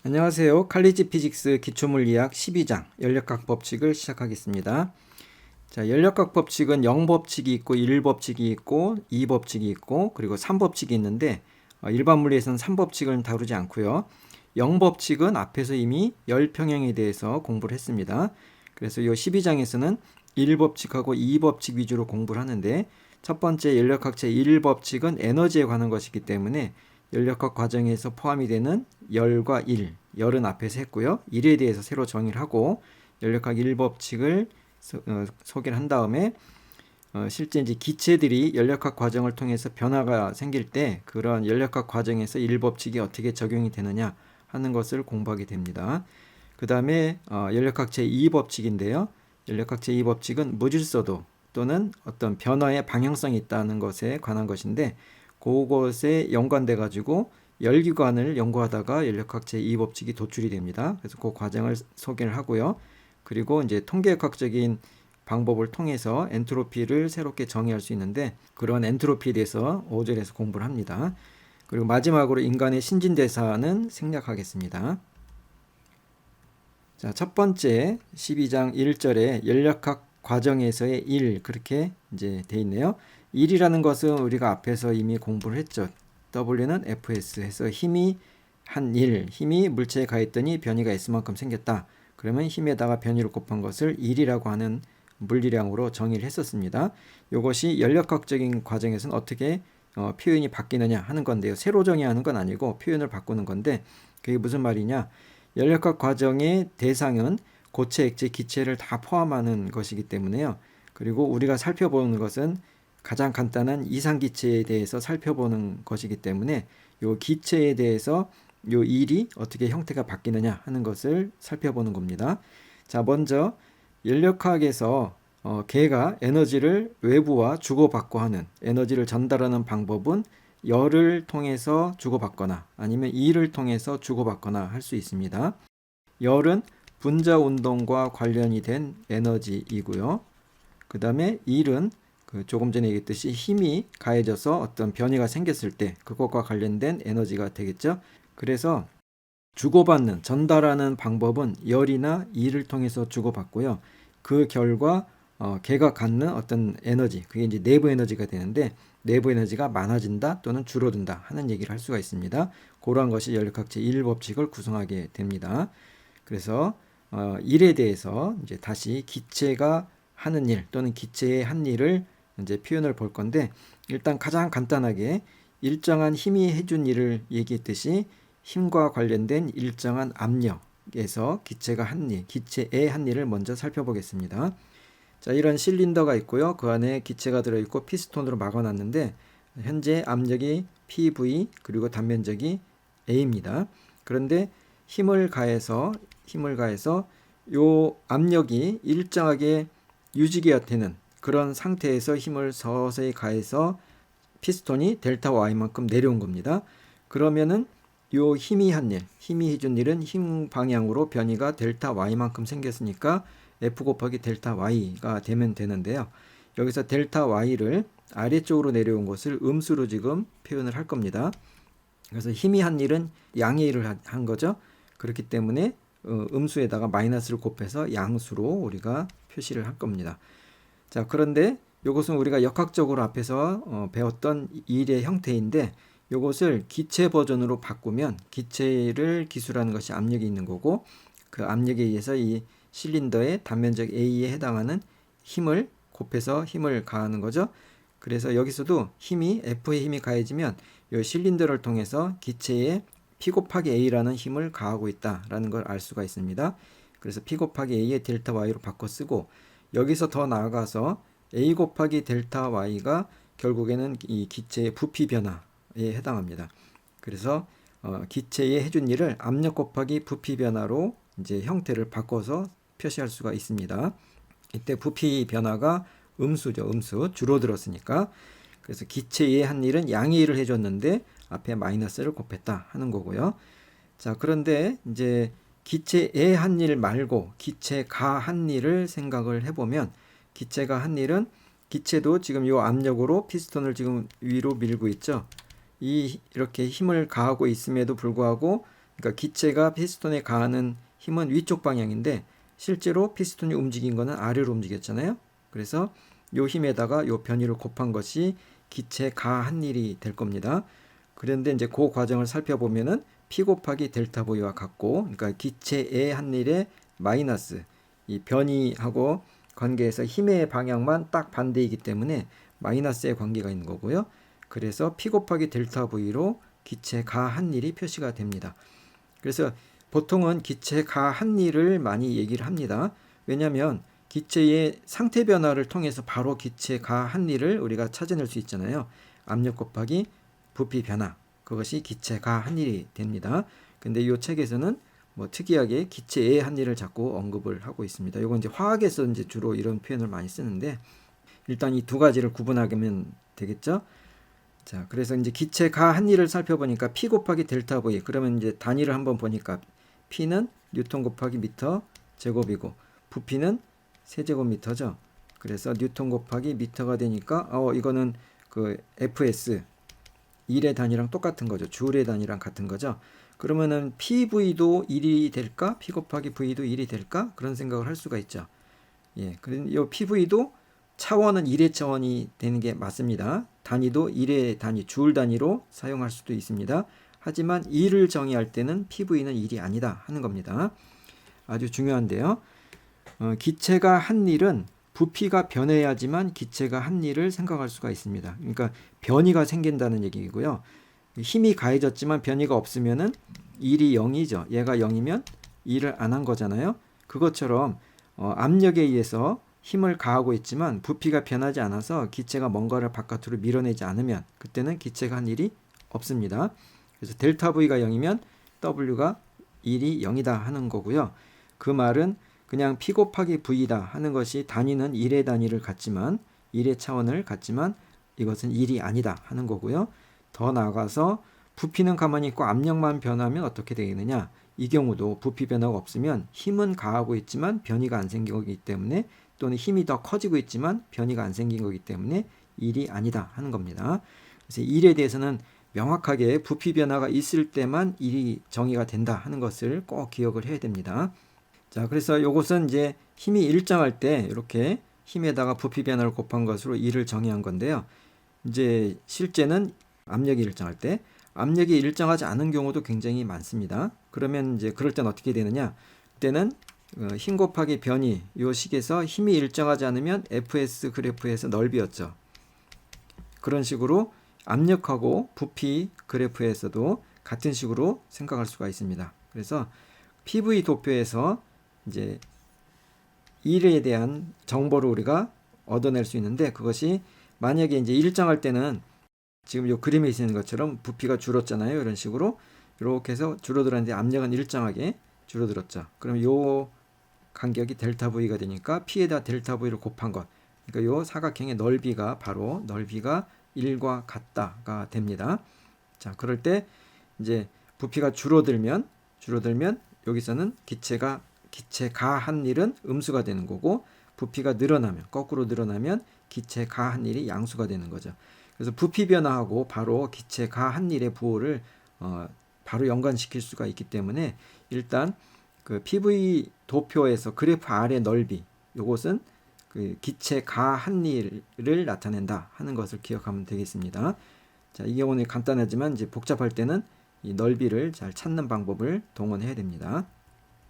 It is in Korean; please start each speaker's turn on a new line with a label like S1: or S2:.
S1: 안녕하세요. 칼리지 피직스 기초물리학 12장 연력학 법칙을 시작하겠습니다. 자, 연력학 법칙은 0법칙이 있고 1법칙이 있고 2법칙이 있고 그리고 3법칙이 있는데 일반 물리에서는 3법칙을 다루지 않고요. 0법칙은 앞에서 이미 열평형에 대해서 공부를 했습니다. 그래서 이 12장에서는 1법칙하고 2법칙 위주로 공부를 하는데 첫 번째 연력학 제1법칙은 에너지에 관한 것이기 때문에 연력학 과정에서 포함이 되는 열과 일, 열은 앞에서 했고요. 일에 대해서 새로 정의를 하고 연력학 1법칙을 소개를 한 다음에 실제 이제 기체들이 연력학 과정을 통해서 변화가 생길 때 그런 연력학 과정에서 1법칙이 어떻게 적용이 되느냐 하는 것을 공부하게 됩니다. 그 다음에 연력학 제2법칙인데요. 연력학 제2법칙은 무질서도 또는 어떤 변화의 방향성이 있다는 것에 관한 것인데 그것에 연관돼 가지고 열기관을 연구하다가 연력학 제2법칙이 도출이 됩니다. 그래서 그 과정을 소개를 하고요. 그리고 이제 통계학적인 방법을 통해서 엔트로피를 새롭게 정의할 수 있는데 그런 엔트로피에 대해서 5절에서 공부를 합니다. 그리고 마지막으로 인간의 신진대사는 생략하겠습니다. 자, 첫 번째 12장 1절에 연력학 과정에서의 일 그렇게 이제 돼 있네요. 일이라는 것은 우리가 앞에서 이미 공부를 했죠. W는 Fs 해서 힘이 한 일, 힘이 물체에 가했더니 변이가 S만큼 생겼다. 그러면 힘에다가 변이를 곱한 것을 일이라고 하는 물리량으로 정의를 했었습니다. 이것이 연력학적인 과정에서는 어떻게 표현이 바뀌느냐 하는 건데요. 새로 정의하는 건 아니고 표현을 바꾸는 건데 그게 무슨 말이냐. 연력학 과정의 대상은 고체, 액체, 기체를 다 포함하는 것이기 때문에요. 그리고 우리가 살펴보는 것은 가장 간단한 이상기체에 대해서 살펴보는 것이기 때문에 이 기체에 대해서 이 일이 어떻게 형태가 바뀌느냐 하는 것을 살펴보는 겁니다. 자, 먼저 연력학에서 개가 에너지를 외부와 주고받고 하는 에너지를 전달하는 방법은 열을 통해서 주고받거나 아니면 일을 통해서 주고받거나 할 수 있습니다. 열은 분자 운동과 관련이 된 에너지이고요. 그 다음에 일은 조금 전에 얘기했듯이 힘이 가해져서 어떤 변이가 생겼을 때 그것과 관련된 에너지가 되겠죠. 그래서 주고받는, 전달하는 방법은 열이나 일을 통해서 주고받고요. 그 결과 개가 갖는 어떤 에너지, 그게 이제 내부 에너지가 되는데 내부 에너지가 많아진다 또는 줄어든다 하는 얘기를 할 수가 있습니다. 그러한 것이 연력학 제1법칙을 구성하게 됩니다. 그래서 일에 대해서 이제 다시 기체가 하는 일 또는 기체의 한 일을 이제 표현을 볼 건데 일단 가장 간단하게 일정한 힘이 해준 일을 얘기했듯이 힘과 관련된 일정한 압력에서 기체가 한 일, 기체의 한 일을 먼저 살펴보겠습니다. 자, 이런 실린더가 있고요. 그 안에 기체가 들어있고 피스톤으로 막아놨는데 현재 압력이 PV 그리고 단면적이 A입니다. 그런데 힘을 가해서 요 압력이 일정하게 유지가 되는 그런 상태에서 힘을 서서히 가해서 피스톤이 델타 Y만큼 내려온 겁니다. 그러면은 요 힘이 한 일, 힘이 해준 일은 힘 방향으로 변이가 델타 Y만큼 생겼으니까 F 곱하기 델타 Y가 되면 되는데요. 여기서 델타 Y를 아래쪽으로 내려온 것을 음수로 지금 표현을 할 겁니다. 그래서 힘이 한 일은 양의 일을 한 거죠. 그렇기 때문에 음수에다가 마이너스를 곱해서 양수로 우리가 표시를 할 겁니다. 자, 그런데 이것은 우리가 역학적으로 앞에서 배웠던 일의 형태인데 이것을 기체 버전으로 바꾸면 기체를 기술하는 것이 압력이 있는 거고 그 압력에 의해서 이 실린더의 단면적 A에 해당하는 힘을 곱해서 힘을 가하는 거죠. 그래서 여기서도 힘이 F의 힘이 가해지면 이 실린더를 통해서 기체에 P 곱하기 A라는 힘을 가하고 있다라는 걸 알 수가 있습니다. 그래서 P 곱하기 A의 델타 Y로 바꿔 쓰고 여기서 더 나아가서 A 곱하기 델타 Y가 결국에는 이 기체의 부피 변화에 해당합니다. 그래서 기체에 해준 일을 압력 곱하기 부피 변화로 이제 형태를 바꿔서 표시할 수가 있습니다. 이때 부피 변화가 음수죠. 음수. 줄어들었으니까. 그래서 기체에 한 일은 양의 일을 해줬는데 앞에 마이너스를 곱했다 하는 거고요. 자, 그런데 이제 기체에 한 일 말고 기체가 한 일을 생각을 해보면 기체가 한 일은 기체도 지금 이 압력으로 피스톤을 지금 위로 밀고 있죠. 이렇게 힘을 가하고 있음에도 불구하고 그러니까 기체가 피스톤에 가하는 힘은 위쪽 방향인데 실제로 피스톤이 움직인 거는 아래로 움직였잖아요. 그래서 요 힘에다가 요 변위를 곱한 것이 기체 가한 일이 될 겁니다. 그런데 이제 그 과정을 살펴보면은 P 곱하기 델타 V와 같고, 그러니까 기체의 한 일의 마이너스 이 변위하고 관계에서 힘의 방향만 딱 반대이기 때문에 마이너스의 관계가 있는 거고요. 그래서 P 곱하기 델타 V로 기체 가한 일이 표시가 됩니다. 그래서 보통은 기체 가한 일을 많이 얘기를 합니다. 왜냐하면 기체의 상태 변화를 통해서 바로 기체 가한 일을 우리가 찾아낼 수 있잖아요. 압력 곱하기 부피 변화, 그것이 기체 가한 일이 됩니다. 근데 이 책에서는 뭐 특이하게 기체의 한 일을 자꾸 언급을 하고 있습니다. 이건 이제 화학에서 이제 주로 이런 표현을 많이 쓰는데, 일단 이 두 가지를 구분하면 되겠죠. 자, 그래서 이제 기체 가한 일을 살펴보니까 P 곱하기 델타 V, 그러면 이제 단위를 한번 보니까 P는 뉴턴 곱하기 미터 제곱이고 부피는 세제곱미터죠. 그래서 뉴턴 곱하기 미터가 되니까 이거는 그 FS 1의 단위랑 똑같은 거죠. 줄의 단위랑 같은 거죠. 그러면은 PV도 1이 될까? P 곱하기 V도 1이 될까? 그런 생각을 할 수가 있죠. 예, 그런데 이 PV도 차원은 1의 차원이 되는 게 맞습니다. 단위도 1의 단위, 줄 단위로 사용할 수도 있습니다. 하지만 1을 정의할 때는 PV는 1이 아니다 하는 겁니다. 아주 중요한데요. 기체가 한 일은 부피가 변해야지만 기체가 한 일을 생각할 수가 있습니다. 그러니까 변이가 생긴다는 얘기고요. 힘이 가해졌지만 변이가 없으면은 1이 0이죠. 얘가 0이면 1을 안 한 거잖아요. 그것처럼 압력에 의해서 힘을 가하고 있지만 부피가 변하지 않아서 기체가 뭔가를 바깥으로 밀어내지 않으면 그때는 기체가 한 일이 없습니다. 그래서 델타 V가 0이면 W가 1이 0이다 하는 거고요. 그 말은 그냥 P 곱하기 V다 하는 것이 단위는 1의 단위를 갖지만 1의 차원을 갖지만 이것은 1이 아니다 하는 거고요. 더 나아가서 부피는 가만히 있고 압력만 변하면 어떻게 되겠느냐? 이 경우도 부피 변화가 없으면 힘은 가하고 있지만 변이가 안 생긴 거기 때문에, 또는 힘이 더 커지고 있지만 변이가 안 생긴 거기 때문에 1이 아니다 하는 겁니다. 그래서 1에 대해서는 명확하게 부피 변화가 있을 때만 1이 정의가 된다 하는 것을 꼭 기억을 해야 됩니다. 자, 그래서 이것은 이제 힘이 일정할 때 이렇게 힘에다가 부피 변화를 곱한 것으로 1을 정의한 건데요. 이제 실제는 압력이 일정할 때, 압력이 일정하지 않은 경우도 굉장히 많습니다. 그러면 이제 그럴 땐 어떻게 되느냐? 그때는 힘 곱하기 변위 이 식에서 힘이 일정하지 않으면 FS 그래프에서 넓이였죠. 그런 식으로 압력하고 부피 그래프에서도 같은 식으로 생각할 수가 있습니다. 그래서 PV 도표에서 이제 1에 대한 정보를 우리가 얻어낼 수 있는데, 그것이 만약에 이제 일정할 때는 지금 이 그림에 있는 것처럼 부피가 줄었잖아요. 이런 식으로 이렇게 해서 줄어들었는데 압력은 일정하게 줄어들었죠. 그럼 요 간격이 델타 V가 되니까 P에다 델타 V를 곱한 것, 그러니까 요 사각형의 넓이가 바로 넓이가 1과 같다가 됩니다. 자, 그럴 때 이제 부피가 줄어들면 여기서는 기체가 한 일은 음수가 되는 거고, 부피가 늘어나면 거꾸로 늘어나면 기체 가한 일이 양수가 되는 거죠. 그래서 부피 변화하고 바로 기체 가한 일의 부호를 바로 연관시킬 수가 있기 때문에, 일단 그 PV 도표에서 그래프 아래 넓이, 요것은 그 기체 가한 일을 나타낸다 하는 것을 기억하면 되겠습니다. 자, 이 경우는 간단하지만 이제 복잡할 때는 이 넓이를 잘 찾는 방법을 동원해야 됩니다.